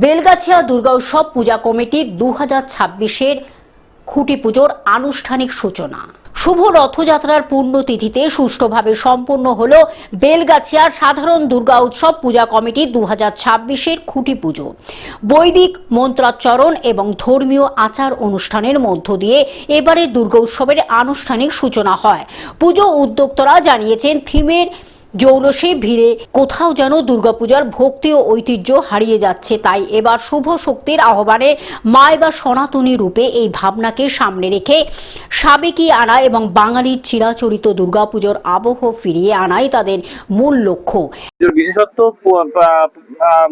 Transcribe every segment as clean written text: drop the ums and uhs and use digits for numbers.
বেলগাছিয়া দুর্গা উৎসব পূজা কমিটির 2026-এর খুঁটি পুজোর আনুষ্ঠানিক সূচনা। শুভ রথযাত্রার পুণ্যতিথিতে সুষ্ঠুভাবে সম্পন্ন হল বেলগাছিয়ার সাধারণ দুর্গা উৎসব পূজা কমিটির 2026-এর খুঁটি পুজো। বৈদিক মন্ত্রাচরণ এবং ধর্মীয় আচার অনুষ্ঠানের মধ্য দিয়ে এবারের দুর্গা উৎসবের আনুষ্ঠানিক সূচনা হয়। পুজো উদ্যোক্তারা জানিয়েছেন, থিমের জৌলসে ভিড়ে কোথাও যেন দুর্গাপূজার ভক্তি ও ঐতিহ্য হারিয়ে যাচ্ছে। তাই এবার শুভ শক্তির আহ্বানে মায় বা সনাতনী রূপে এই ভাবনাকে সামনে রেখে সাবেকি আনা এবং বাঙালির চিরাচরিত দুর্গাপুজোর আবহ ফিরিয়ে আনাই তাদের মূল লক্ষ্য। বিশেষত্ব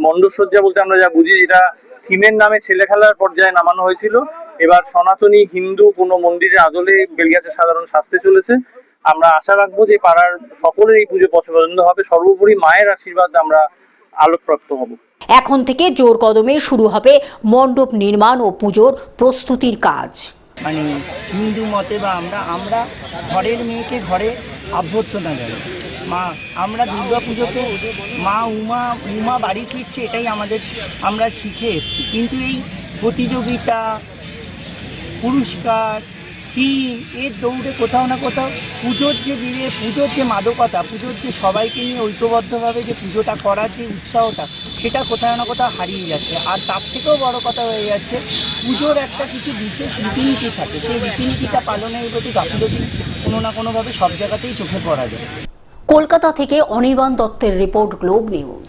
মণ্ডপসজ্জা বলতে আমরা যা বুঝি, যেটা থিমের নামে ছেলে খেলার পর্যায়ে নামানো হয়েছিল, এবার সনাতনী হিন্দু কোনো মন্দিরের আদলে বেলগাছিয়া সাধারণ সাজতে চলেছে। আমরা আশা রাখবো যে পাড়ার সকলের এই পুজো পছন্দ হবে। সর্বোপরি মায়ের আশীর্বাদ আমরা আলোকপ্রাপ্ত হব। এখন থেকে জোর কদমে শুরু হবে মণ্ডপ নির্মাণ ও পুজোর প্রস্তুতির কাজ। মানে হিন্দু মতে বা আমরা ঘরের মেয়েকে ঘরে অভ্যর্থনা জানাই। মা আমরা দুর্গা পুজোকে মা উমা বাড়ি ফিরছে, এটাই আমরা শিখে এসেছি। কিন্তু এই প্রতিযোগিতা, পুরস্কার, থিম এর দৌড়ে কোথাও না কোথাও পুজোর যে মাদকতা, পুজোর যে সবাইকে নিয়ে ঐক্যবদ্ধভাবে যে পুজোটা করার যে উৎসাহটা, সেটা কোথাও না কোথাও হারিয়ে যাচ্ছে। আর তার থেকেও বড় কথা হয়ে যাচ্ছে, পুজোর একটা কিছু বিশেষ রীতিনীতি থাকে, সেই রীতিনীতিটা পালনের প্রতি গাফিলতি কোনো না কোনোভাবে সব জায়গাতেই চোখে পড়া যায়। কলকাতা থেকে অনির্বাণ দত্তের রিপোর্ট, গ্লোব নিউজ।